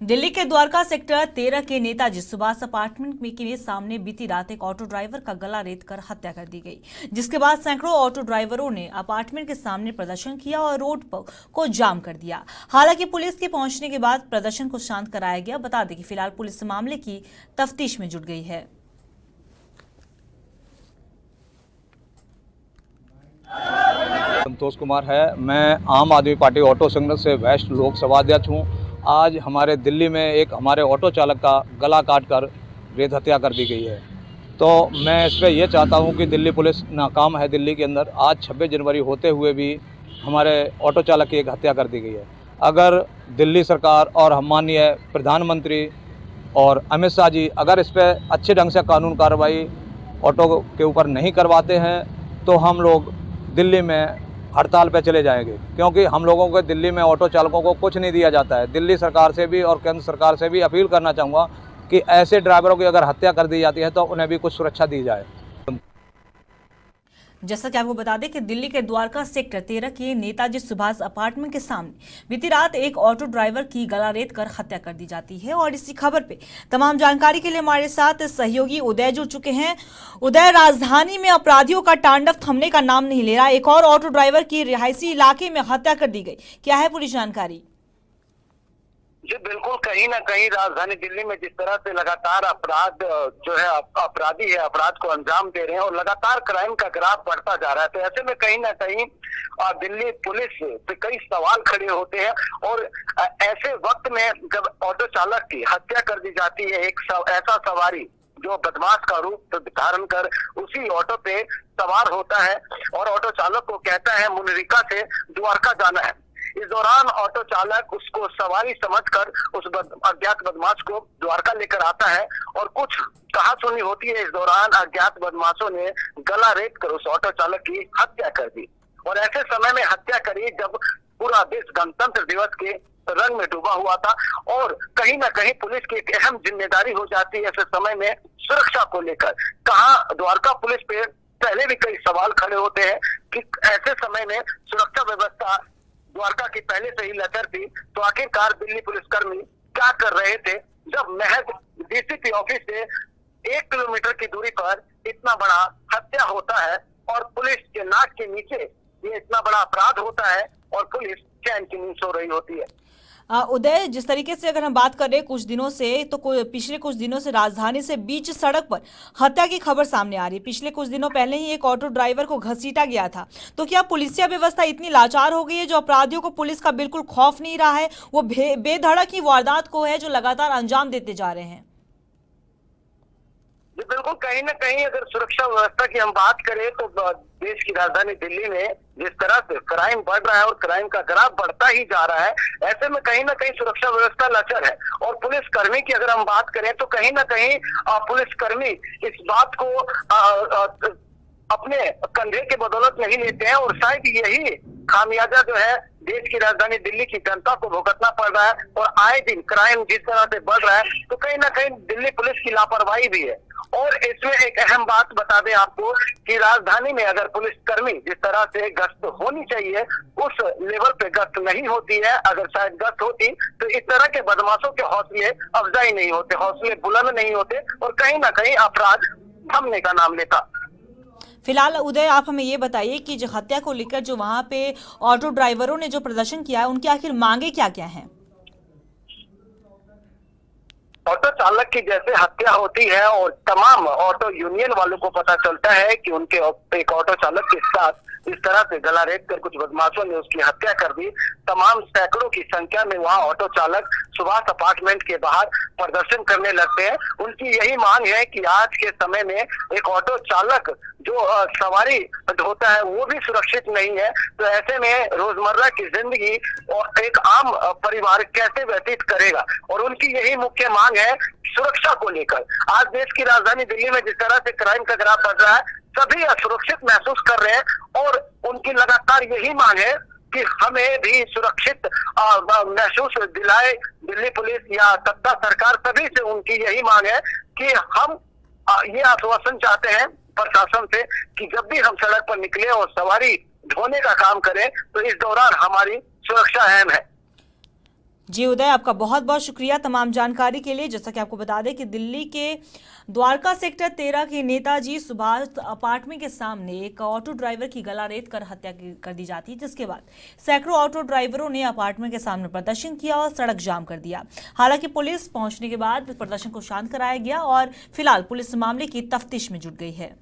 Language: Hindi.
दिल्ली के द्वारका सेक्टर 13 के नेताजी सुभाष अपार्टमेंट में के सामने बीती रात एक ऑटो ड्राइवर का गला रेतकर हत्या कर दी गई, जिसके बाद सैकड़ों ऑटो ड्राइवरों ने अपार्टमेंट के सामने प्रदर्शन किया और रोड को जाम कर दिया। हालांकि पुलिस के पहुंचने के बाद प्रदर्शन को शांत कराया गया। बता दें कि फिलहाल पुलिस मामले की तफ्तीश में जुट गई है। संतोष कुमार है। मैं आम आदमी पार्टी ऑटो संगठन से वेस्ट लोकसभा अध्यक्ष हूँ। आज हमारे दिल्ली में एक हमारे ऑटो चालक का गला काटकर रेत हत्या कर दी गई है। तो मैं इस पर यह चाहता हूँ कि दिल्ली पुलिस नाकाम है। दिल्ली के अंदर आज 26 जनवरी होते हुए भी हमारे ऑटो चालक की एक हत्या कर दी गई है। अगर दिल्ली सरकार और हम माननीय प्रधानमंत्री और अमित शाह जी अगर इस पर अच्छे ढंग से कानून कार्रवाई ऑटो के ऊपर नहीं करवाते हैं तो हम लोग दिल्ली में हड़ताल पे चले जाएंगे, क्योंकि हम लोगों को दिल्ली में ऑटो चालकों को कुछ नहीं दिया जाता है। दिल्ली सरकार से भी और केंद्र सरकार से भी अपील करना चाहूँगा कि ऐसे ड्राइवरों की अगर हत्या कर दी जाती है तो उन्हें भी कुछ सुरक्षा दी जाए। जैसा कि आपको बता दें कि दिल्ली के द्वारका सेक्टर 13 के नेताजी सुभाष अपार्टमेंट के सामने बीती रात एक ऑटो ड्राइवर की गला रेत कर हत्या कर दी जाती है। और इसी खबर पे तमाम जानकारी के लिए हमारे साथ सहयोगी उदय जुड़ चुके हैं। उदय, राजधानी में अपराधियों का तांडव थमने का नाम नहीं ले रहा। एक और ऑटो ड्राइवर की रिहायशी इलाके में हत्या कर दी गई, क्या है पूरी जानकारी? जी बिल्कुल, कहीं ना कहीं राजधानी दिल्ली में जिस तरह से लगातार अपराध जो है अपराधी है अपराध को अंजाम दे रहे हैं और लगातार क्राइम का ग्राफ बढ़ता जा रहा है, तो ऐसे में कहीं ना कहीं दिल्ली पुलिस पे कई सवाल खड़े होते हैं। और ऐसे वक्त में जब ऑटो चालक की हत्या कर दी जाती है, एक ऐसा सवारी जो बदमाश का रूप धारण कर उसी ऑटो पे सवार होता है और ऑटो चालक को कहता है मुनरिका से द्वारका जाना है। इस दौरान ऑटो चालक उसको सवारी समझकर उस अज्ञात बदमाश को द्वारका लेकर आता है और कुछ कहासुनी होती है। इस दौरान अज्ञात बदमाशों ने गला रेत कर उस ऑटो चालक की हत्या कर दी और ऐसे समय में हत्या करी जब पूरा देश गणतंत्र दिवस के रंग में डूबा हुआ था। और कहीं ना कहीं पुलिस की एक अहम जिम्मेदारी हो जाती है ऐसे समय में सुरक्षा को लेकर। कहाँ द्वारका पुलिस पे पहले भी कई सवाल खड़े होते हैं कि ऐसे समय में सुरक्षा व्यवस्था द्वारका की पहले से ही लचर थी, तो आखिरकार दिल्ली पुलिसकर्मी क्या कर रहे थे जब महज डीसीपी ऑफिस से 1 किलोमीटर की दूरी पर इतना बड़ा हत्या होता है और पुलिस के नाक के नीचे ये इतना बड़ा अपराध होता है और पुलिस चैन की नींद सो रही होती है। उदय, जिस तरीके से अगर हम बात करें कुछ दिनों से, तो पिछले कुछ दिनों से राजधानी से बीच सड़क पर हत्या की खबर सामने आ रही है। पिछले कुछ दिनों पहले ही एक ऑटो ड्राइवर को घसीटा गया था। तो क्या पुलिसिया व्यवस्था इतनी लाचार हो गई है जो अपराधियों को पुलिस का बिल्कुल खौफ नहीं रहा है, वो बेधड़क ही वारदात को है जो लगातार अंजाम देते जा रहे हैं? बिल्कुल, कहीं ना कहीं अगर सुरक्षा व्यवस्था की हम बात करें तो देश की राजधानी दिल्ली में जिस तरह से क्राइम बढ़ रहा है और क्राइम का ग्राफ बढ़ता ही जा रहा है, ऐसे में कहीं ना कहीं सुरक्षा व्यवस्था लचर है। और पुलिसकर्मी की अगर हम बात करें तो कहीं ना कहीं पुलिसकर्मी इस बात को अपने कंधे के बदौलत नहीं लेते हैं और शायद यही खामियाजा जो है देश की राजधानी दिल्ली की जनता को भुगतना पड़ रहा है। और आए दिन क्राइम जिस तरह से बढ़ रहा है तो कहीं ना कहीं दिल्ली पुलिस की लापरवाही भी है। और इसमें एक अहम बात बता दें आपको कि राजधानी में अगर पुलिसकर्मी जिस तरह से गश्त होनी चाहिए उस लेवल पे गश्त नहीं होती है। अगर शायद गश्त होती तो इस तरह के बदमाशों के हौसले अफजाई नहीं होते, हौसले बुलंद नहीं होते और कहीं ना कहीं अपराध थमने का नाम लेता। फिलहाल उदय, आप हमें ये बताइए कि जो हत्या को लेकर जो वहां पे ऑटो ड्राइवरों ने जो प्रदर्शन किया है उनकी आखिर मांगे क्या क्या हैं? ऑटो चालक की जैसे हत्या होती है और तमाम ऑटो यूनियन वालों को पता चलता है कि उनके एक ऑटो चालक के साथ इस तरह से गला रेत कर कुछ बदमाशों ने उसकी हत्या कर दी, तमाम सैकड़ों की संख्या में वहां ऑटो चालक सुभाष अपार्टमेंट के बाहर प्रदर्शन करने लगते हैं। उनकी यही मांग है कि आज के समय में एक ऑटो चालक जो सवारी होता है वो भी सुरक्षित नहीं है, तो ऐसे में रोजमर्रा की जिंदगी और एक आम परिवार कैसे व्यतीत करेगा। और उनकी यही मुख्य मांग है सुरक्षा को लेकर। आज देश की राजधानी दिल्ली में जिस तरह से क्राइम का ग्राफ बढ़ रहा है, सभी असुरक्षित महसूस कर रहे हैं और उनकी लगातार यही मांग है कि हमें भी सुरक्षित महसूस दिलाए दिल्ली पुलिस या सत्ता सरकार। सभी से उनकी यही मांग है कि हम ये आश्वासन चाहते हैं प्रशासन से कि जब भी हम सड़क पर निकले और सवारी ढोने का काम करें तो इस दौरान हमारी सुरक्षा अहम है। जी उदय, आपका बहुत बहुत शुक्रिया तमाम जानकारी के लिए। जैसा कि आपको बता दें कि दिल्ली के द्वारका सेक्टर 13 के नेताजी सुभाष अपार्टमेंट के सामने एक ऑटो ड्राइवर की गला रेत कर हत्या कर दी जाती है, जिसके बाद सैकड़ों ऑटो ड्राइवरों ने अपार्टमेंट के सामने प्रदर्शन किया और सड़क जाम कर दिया। हालांकि पुलिस पहुंचने के बाद प्रदर्शन को शांत कराया गया और फिलहाल पुलिस मामले की तफ्तीश में जुट गई है।